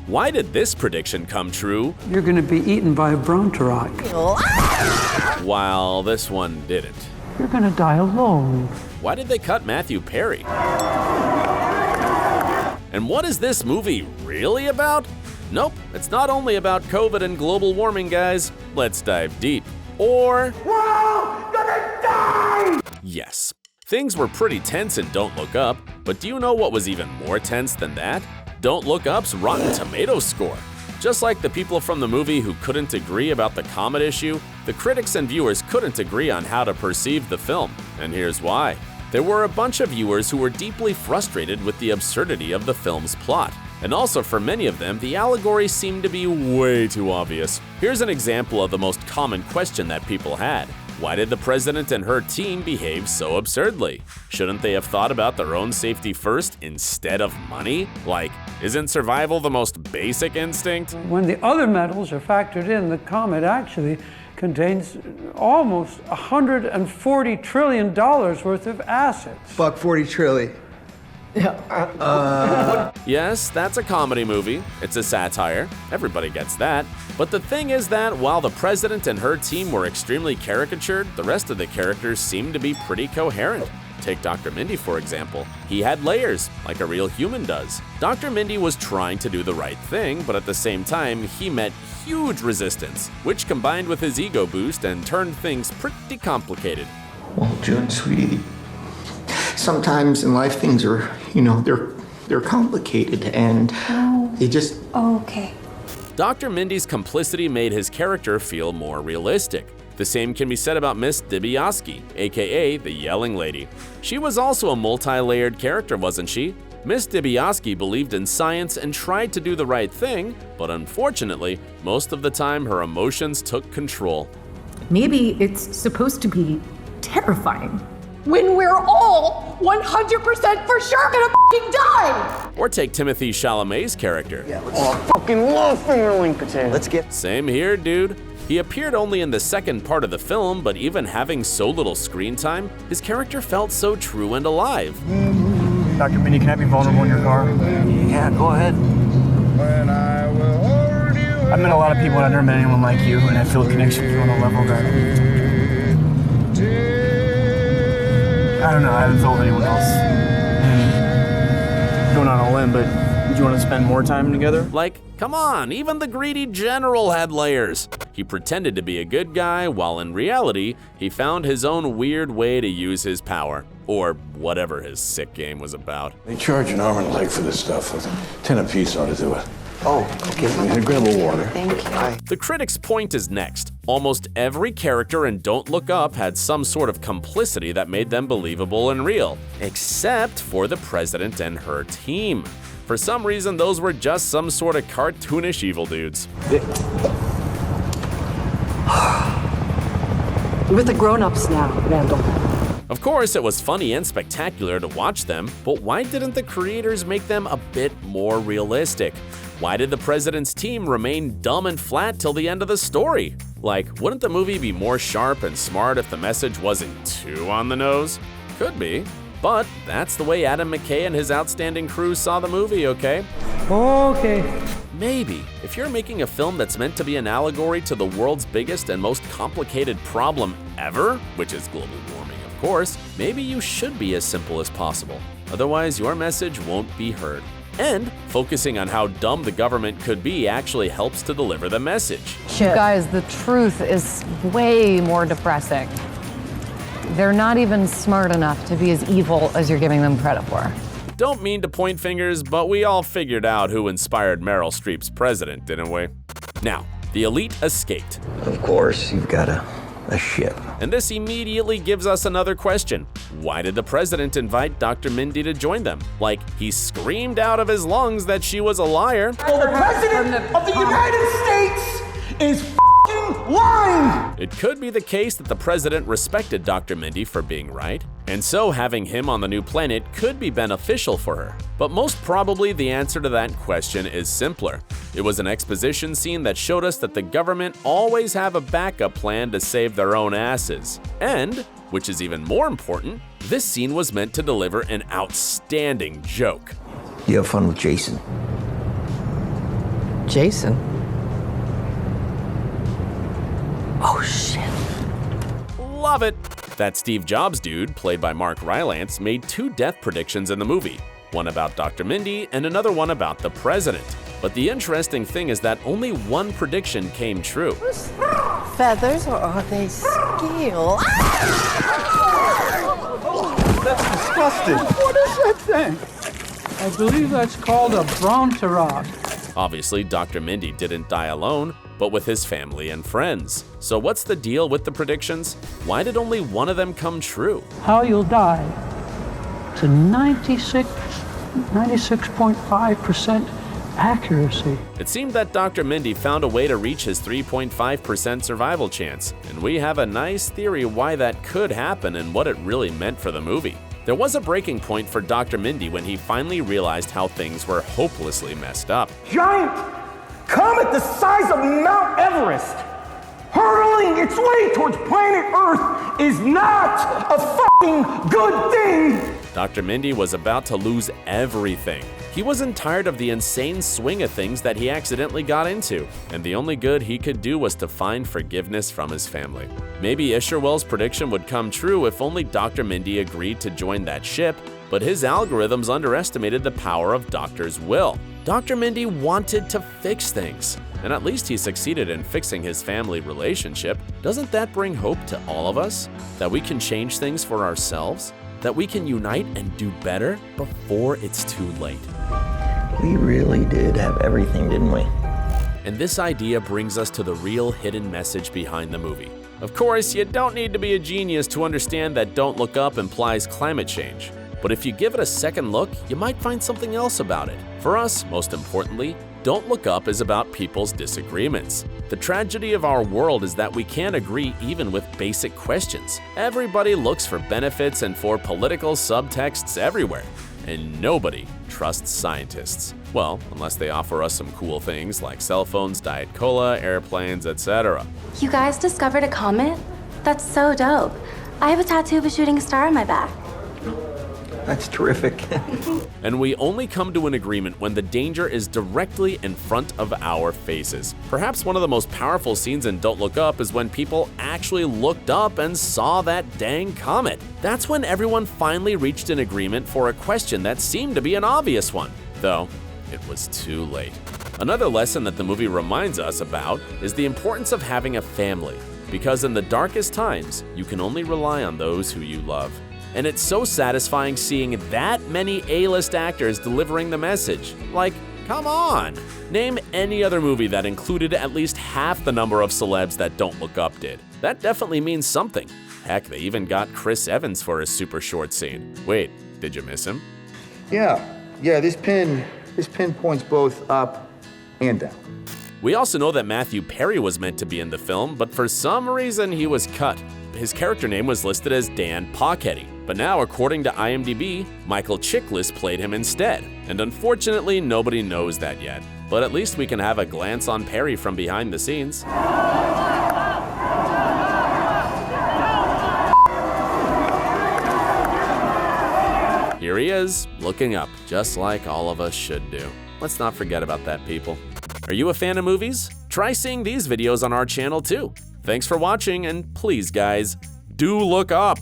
Why did this prediction come true? You're going to be eaten by a brontosaurus. While this one didn't. You're going to die alone. Why did they cut Matthew Perry? And what is this movie really about? Nope, it's not only about COVID and global warming, guys. Let's dive deep. Or... we're all gonna die! Yes. Things were pretty tense in Don't Look Up, but do you know what was even more tense than that? Don't Look Up's Rotten Tomatoes score. Just like the people from the movie who couldn't agree about the comet issue, the critics and viewers couldn't agree on how to perceive the film. And here's why. There were a bunch of viewers who were deeply frustrated with the absurdity of the film's plot. And also for many of them, the allegory seemed to be way too obvious. Here's an example of the most common question that people had. Why did the president and her team behave so absurdly? Shouldn't they have thought about their own safety first instead of money? Like, isn't survival the most basic instinct? When the other metals are factored in, the comet actually contains almost $140 trillion worth of assets. Fuck 40 trillion. Yes, that's a comedy movie. It's a satire. Everybody gets that. But the thing is that while the president and her team were extremely caricatured, the rest of the characters seemed to be pretty coherent. Take Dr. Mindy, for example. He had layers, like a real human does. Dr. Mindy was trying to do the right thing, but at the same time, he met huge resistance, which combined with his ego boost and turned things pretty complicated. Well, June, sweetie, sometimes in life things are, they're complicated and they just... Okay. Dr. Mindy's complicity made his character feel more realistic. The same can be said about Miss DiBiase, aka the Yelling Lady. She was also a multi-layered character, wasn't she? Miss DiBiase believed in science and tried to do the right thing, but unfortunately, most of the time her emotions took control. Maybe it's supposed to be terrifying. When we're all 100% for sure gonna f***ing die! Or take Timothée Chalamet's character. I fucking love fingerling potato. Let's get... Same here, dude. He appeared only in the second part of the film, but even having so little screen time, his character felt so true and alive. Dr. Mindy, can I be vulnerable in your car? Yeah, go ahead. I've met a lot of people, and I've never met anyone like you, and I feel a connection with you on a level that... I don't know, I haven't told anyone else. And going on a limb, but do you want to spend more time together? Like, come on, even the greedy general had layers. He pretended to be a good guy, while in reality, he found his own weird way to use his power. Or whatever his sick game was about. They charge an arm and a leg for this stuff. 10 apiece ought to do it. Oh, okay. Here, grab a water. Thank you. The critic's point is next. Almost every character in Don't Look Up had some sort of complicity that made them believable and real, except for the president and her team. For some reason, those were just some sort of cartoonish evil dudes. With the grown-ups now, Randall. Of course, it was funny and spectacular to watch them, but why didn't the creators make them a bit more realistic? Why did the president's team remain dumb and flat till the end of the story? Like, wouldn't the movie be more sharp and smart if the message wasn't too on the nose? Could be. But that's the way Adam McKay and his outstanding crew saw the movie, okay? Okay. Maybe, if you're making a film that's meant to be an allegory to the world's biggest and most complicated problem ever, which is global warming, of course, maybe you should be as simple as possible. Otherwise, your message won't be heard. And focusing on how dumb the government could be actually helps to deliver the message. You guys, the truth is way more depressing. They're not even smart enough to be as evil as you're giving them credit for. Don't mean to point fingers, but we all figured out who inspired Meryl Streep's president, didn't we? Now, the elite escaped. Of course, you've got a ship. And this immediately gives us another question. Why did the president invite Dr. Mindy to join them? Like, he screamed out of his lungs that she was a liar. Well, the president of the United States is f***ing lying! It could be the case that the president respected Dr. Mindy for being right, and so having him on the new planet could be beneficial for her. But most probably the answer to that question is simpler. It was an exposition scene that showed us that the government always have a backup plan to save their own asses. And, which is even more important, this scene was meant to deliver an outstanding joke. You have fun with Jason. Jason. Oh, shit. Love it! That Steve Jobs dude, played by Mark Rylance, made 2 death predictions in the movie. One about Dr. Mindy and another one about the president. But the interesting thing is that only one prediction came true. Feathers, or are they scale? That's disgusting. What is that thing? I believe that's called a brontosaurus. Obviously, Dr. Mindy didn't die alone, but with his family and friends. So what's the deal with the predictions? Why did only one of them come true? How you'll die. It's a 96.5% accuracy. It seemed that Dr. Mindy found a way to reach his 3.5% survival chance, and we have a nice theory why that could happen and what it really meant for the movie. There was a breaking point for Dr. Mindy when he finally realized how things were hopelessly messed up. Giant comet the size of Mount Everest hurtling its way towards planet Earth is not a fucking good thing. Dr. Mindy was about to lose everything. He wasn't tired of the insane swing of things that he accidentally got into, and the only good he could do was to find forgiveness from his family. Maybe Isherwell's prediction would come true if only Dr. Mindy agreed to join that ship, but his algorithms underestimated the power of Doctor's will. Dr. Mindy wanted to fix things, and at least he succeeded in fixing his family relationship. Doesn't that bring hope to all of us? That we can change things for ourselves? That we can unite and do better before it's too late? We really did have everything, didn't we? And this idea brings us to the real hidden message behind the movie. Of course, you don't need to be a genius to understand that Don't Look Up implies climate change. But if you give it a second look, you might find something else about it. For us, most importantly, Don't Look Up is about people's disagreements. The tragedy of our world is that we can't agree even with basic questions. Everybody looks for benefits and for political subtexts everywhere. And nobody trusts scientists. Well, unless they offer us some cool things like cell phones, Diet Cola, airplanes, etc. You guys discovered a comet? That's so dope. I have a tattoo of a shooting star on my back. That's terrific. And we only come to an agreement when the danger is directly in front of our faces. Perhaps one of the most powerful scenes in Don't Look Up is when people actually looked up and saw that dang comet. That's when everyone finally reached an agreement for a question that seemed to be an obvious one, though it was too late. Another lesson that the movie reminds us about is the importance of having a family, because in the darkest times, you can only rely on those who you love. And it's so satisfying seeing that many A-list actors delivering the message. Like, come on! Name any other movie that included at least half the number of celebs that Don't Look Up did. That definitely means something. Heck, they even got Chris Evans for a super short scene. Wait, did you miss him? Yeah, this pin points both up and down. We also know that Matthew Perry was meant to be in the film, but for some reason he was cut. His character name was listed as Dan Paquette, but now according to IMDb, Michael Chiklis played him instead. And unfortunately, nobody knows that yet. But at least we can have a glance on Perry from behind the scenes. Here he is, looking up, just like all of us should do. Let's not forget about that, people. Are you a fan of movies? Try seeing these videos on our channel too. Thanks for watching, and please guys, do look up.